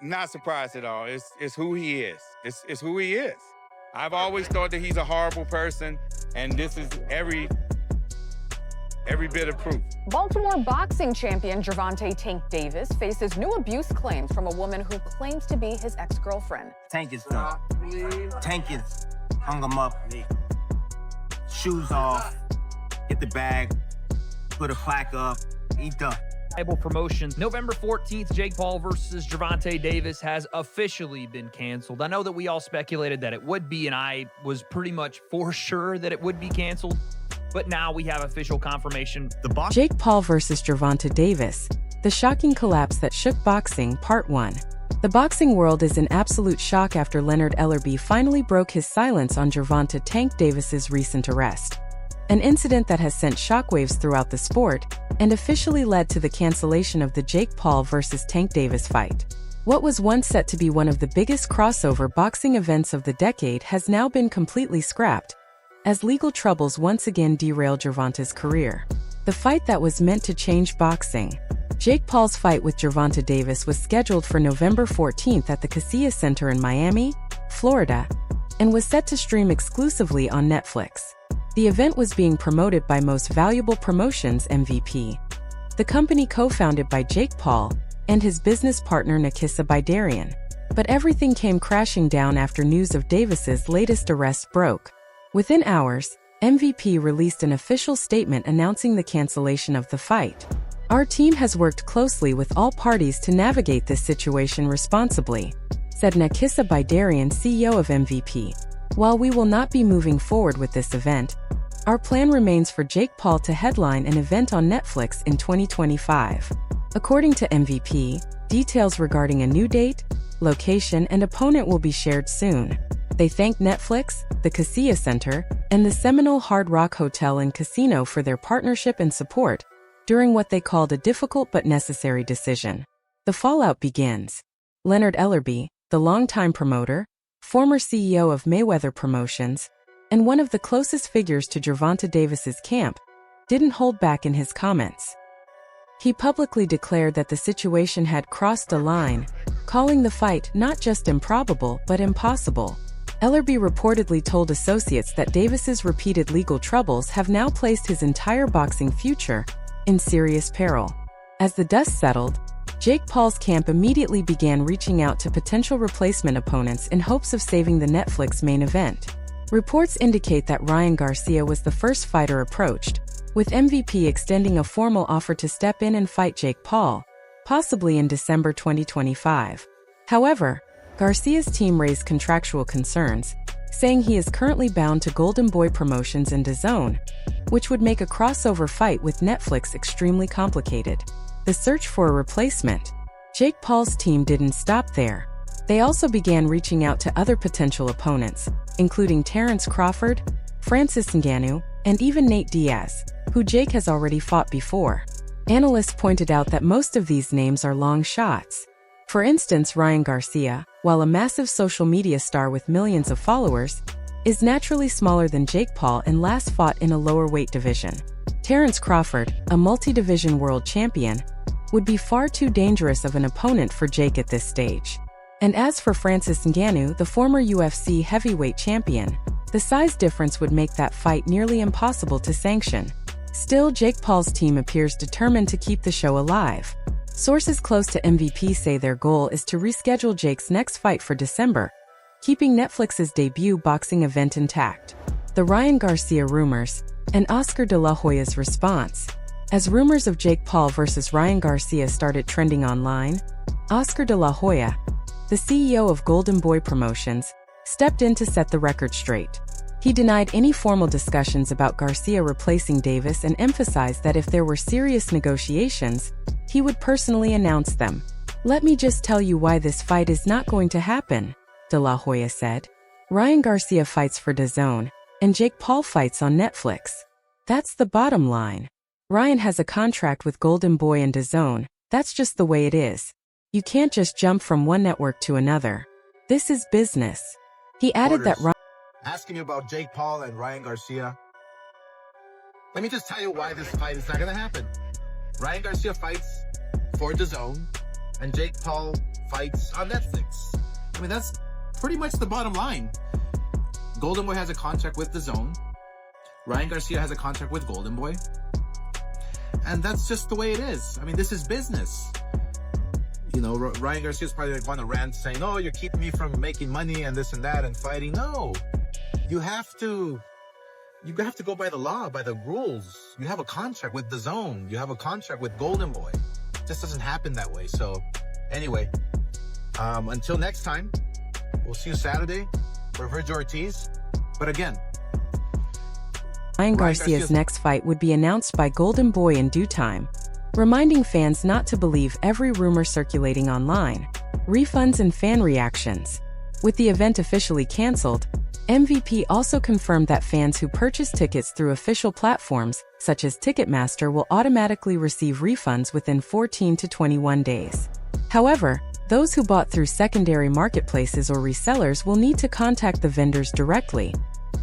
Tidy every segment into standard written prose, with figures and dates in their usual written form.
Not surprised at all. It's who he is. It's who he is. I've always thought that he's a horrible person, and this is every bit of proof. Baltimore boxing champion Gervonta "Tank" Davis faces new abuse claims from a woman who claims to be his ex-girlfriend. Tank is done. Tank is hung him up, shoes off, get the bag, put a plaque up, he done. Mayweather Promotions. November 14th, Jake Paul versus Gervonta Davis has officially been canceled. I know that we all speculated that it would be, and I was pretty much for sure that it would be canceled. But now we have official confirmation. Jake Paul versus Gervonta Davis. The shocking collapse that shook boxing, Part 1. The boxing world is in absolute shock after Leonard Ellerbe finally broke his silence on Gervonta "Tank" Davis's recent arrest. An incident that has sent shockwaves throughout the sport and officially led to the cancellation of the Jake Paul versus Tank Davis fight. What was once set to be one of the biggest crossover boxing events of the decade has now been completely scrapped, as legal troubles once again derail Gervonta's career. The fight that was meant to change boxing. Jake Paul's fight with Gervonta Davis was scheduled for November 14th at the Casilla Center in Miami, Florida, and was set to stream exclusively on Netflix. The event was being promoted by Most Valuable Promotions MVP, the company co-founded by Jake Paul and his business partner Nakisa Bidarian. But everything came crashing down after news of Davis's latest arrest broke. Within hours, MVP released an official statement announcing the cancellation of the fight. "Our team has worked closely with all parties to navigate this situation responsibly," said Nakisa Bidarian, CEO of MVP. "While we will not be moving forward with this event, our plan remains for Jake Paul to headline an event on Netflix in 2025. According to MVP, details regarding a new date, location, and opponent will be shared soon. They thanked Netflix, the Casilla Center, and the Seminole Hard Rock Hotel and Casino for their partnership and support during what they called a difficult but necessary decision. The fallout begins. Leonard Ellerbe, the longtime promoter, former CEO of Mayweather Promotions, and one of the closest figures to Gervonta Davis's camp, didn't hold back in his comments. He publicly declared that the situation had crossed a line, calling the fight not just improbable but impossible. Ellerbe reportedly told associates that Davis's repeated legal troubles have now placed his entire boxing future in serious peril. As the dust settled, Jake Paul's camp immediately began reaching out to potential replacement opponents in hopes of saving the Netflix main event. Reports indicate that Ryan Garcia was the first fighter approached, with MVP extending a formal offer to step in and fight Jake Paul, possibly in December 2025. However, Garcia's team raised contractual concerns, saying he is currently bound to Golden Boy Promotions and DAZN, which would make a crossover fight with Netflix extremely complicated. The search for a replacement. Jake Paul's team didn't stop there. They also began reaching out to other potential opponents, including Terrence Crawford, Francis Ngannou, and even Nate Diaz, who Jake has already fought before. Analysts pointed out that most of these names are long shots. For instance, Ryan Garcia, while a massive social media star with millions of followers, is naturally smaller than Jake Paul and last fought in a lower weight division. Terrence Crawford, a multi-division world champion, would be far too dangerous of an opponent for Jake at this stage. And as for Francis Ngannou, the former UFC heavyweight champion, the size difference would make that fight nearly impossible to sanction. Still, Jake Paul's team appears determined to keep the show alive. Sources close to MVP say their goal is to reschedule Jake's next fight for December, keeping Netflix's debut boxing event intact. The Ryan Garcia rumors, and Oscar de la Hoya's response. As rumors of Jake Paul versus Ryan Garcia started trending online, Oscar de la Hoya, the CEO of Golden Boy Promotions, stepped in to set the record straight. He denied any formal discussions about Garcia replacing Davis and emphasized that if there were serious negotiations, he would personally announce them. "Let me just tell you why this fight is not going to happen," de la Hoya said. "Ryan Garcia fights for DAZN, and Jake Paul fights on Netflix. That's the bottom line. Ryan has a contract with Golden Boy and DAZN. That's just the way it is. You can't just jump from one network to another. This is business." He added that Ryan asking me about Jake Paul and Ryan Garcia. Let me just tell you why this fight is not going to happen. Ryan Garcia fights for DAZN. and Jake Paul fights on Netflix. I mean, that's pretty much the bottom line. Golden Boy has a contract with DAZN. Ryan Garcia has a contract with Golden Boy. And that's just the way it is. I mean, this is business. You know, Ryan Garcia's probably like on a rant saying, oh, you're keeping me from making money and this and that and fighting. No, you have to go by the law, by the rules. You have a contract with DAZN. You have a contract with Golden Boy. It just doesn't happen that way. So anyway, until next time, we'll see you Saturday for Virgil Ortiz. But again, Ryan Garcia's next fight would be announced by Golden Boy in due time, reminding fans not to believe every rumor circulating online. Refunds and fan reactions. With the event officially canceled, MVP also confirmed that fans who purchase tickets through official platforms, such as Ticketmaster, will automatically receive refunds within 14 to 21 days. However, those who bought through secondary marketplaces or resellers will need to contact the vendors directly,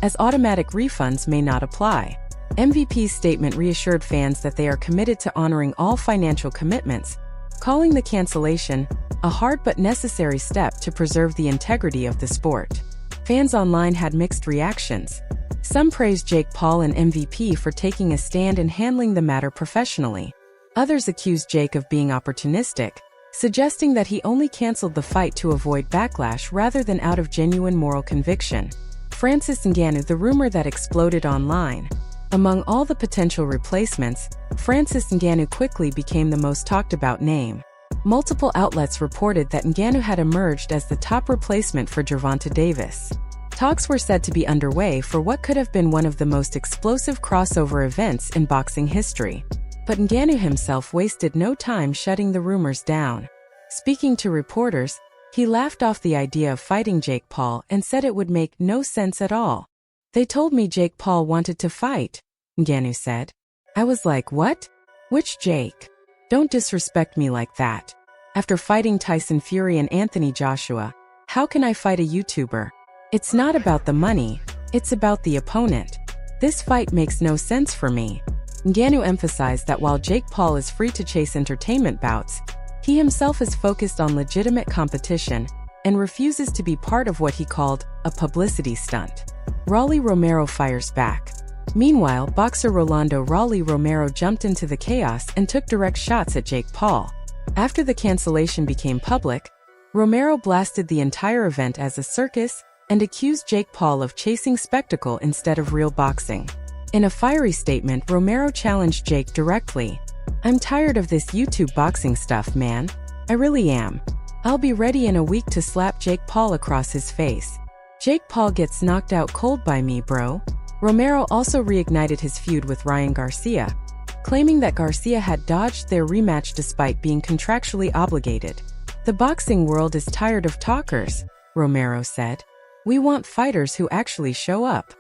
as automatic refunds may not apply. MVP's statement reassured fans that they are committed to honoring all financial commitments, calling the cancellation a hard but necessary step to preserve the integrity of the sport. Fans online had mixed reactions. Some praised Jake Paul and MVP for taking a stand and handling the matter professionally. Others accused Jake of being opportunistic, suggesting that he only canceled the fight to avoid backlash rather than out of genuine moral conviction. Francis Ngannou, the rumor that exploded online. Among all the potential replacements, Francis Ngannou quickly became the most talked about name. Multiple outlets reported that Ngannou had emerged as the top replacement for Gervonta Davis. Talks were said to be underway for what could have been one of the most explosive crossover events in boxing history. But Ngannou himself wasted no time shutting the rumors down. Speaking to reporters, he laughed off the idea of fighting Jake Paul and said it would make no sense at all. They told me Jake Paul wanted to fight, Ngannou said. I was like, what? Which Jake? Don't disrespect me like that. After fighting Tyson Fury and Anthony Joshua, how can I fight a YouTuber? It's not about the money, it's about the opponent. This fight makes no sense for me. Ngannou emphasized that while Jake Paul is free to chase entertainment bouts, he himself is focused on legitimate competition and refuses to be part of what he called a publicity stunt. Rolly Romero fires back. Meanwhile, boxer Rolando "Rolly" Romero jumped into the chaos and took direct shots at Jake Paul. After the cancellation became public, Romero blasted the entire event as a circus and accused Jake Paul of chasing spectacle instead of real boxing. In a fiery statement, Romero challenged Jake directly. I'm tired of this YouTube boxing stuff, man. I really am. I'll be ready in a week to slap Jake Paul across his face. Jake Paul gets knocked out cold by me, bro. Romero also reignited his feud with Ryan Garcia, claiming that Garcia had dodged their rematch despite being contractually obligated. The boxing world is tired of talkers, Romero said. We want fighters who actually show up.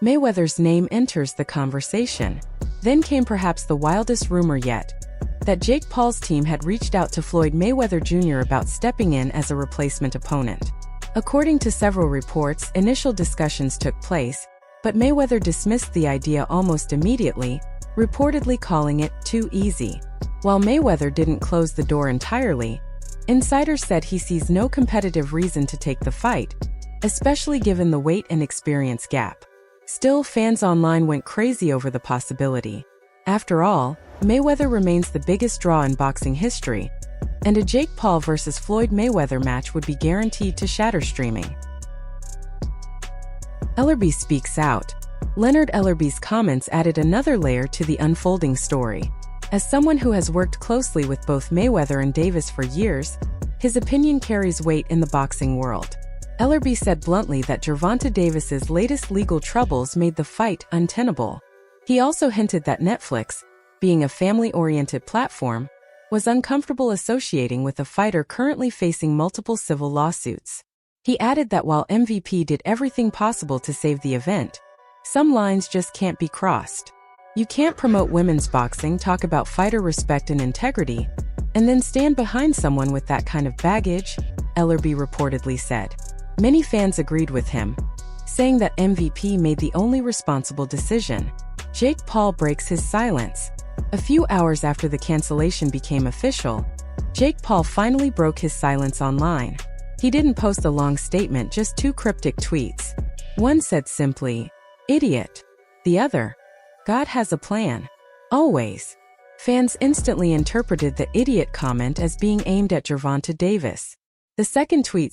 Mayweather's name enters the conversation. Then came perhaps the wildest rumor yet, that Jake Paul's team had reached out to Floyd Mayweather Jr. about stepping in as a replacement opponent. According to several reports, initial discussions took place, but Mayweather dismissed the idea almost immediately, reportedly calling it too easy. While Mayweather didn't close the door entirely, insiders said he sees no competitive reason to take the fight, especially given the weight and experience gap. Still, fans online went crazy over the possibility. After all, Mayweather remains the biggest draw in boxing history, and a Jake Paul vs. Floyd Mayweather match would be guaranteed to shatter streaming. Ellerbe speaks out. Leonard Ellerbe's comments added another layer to the unfolding story. As someone who has worked closely with both Mayweather and Davis for years, his opinion carries weight in the boxing world. Ellerbe said bluntly that Gervonta Davis's latest legal troubles made the fight untenable. He also hinted that Netflix, being a family-oriented platform, was uncomfortable associating with a fighter currently facing multiple civil lawsuits. He added that while MVP did everything possible to save the event, some lines just can't be crossed. You can't promote women's boxing, talk about fighter respect and integrity, and then stand behind someone with that kind of baggage, Ellerbe reportedly said. Many fans agreed with him, saying that MVP made the only responsible decision. Jake Paul breaks his silence. A few hours after the cancellation became official, Jake Paul finally broke his silence online. He didn't post a long statement, just 2 cryptic tweets. One said simply, "Idiot." The other, "God has a plan. Always." Fans instantly interpreted the "idiot" comment as being aimed at Gervonta Davis. The second tweet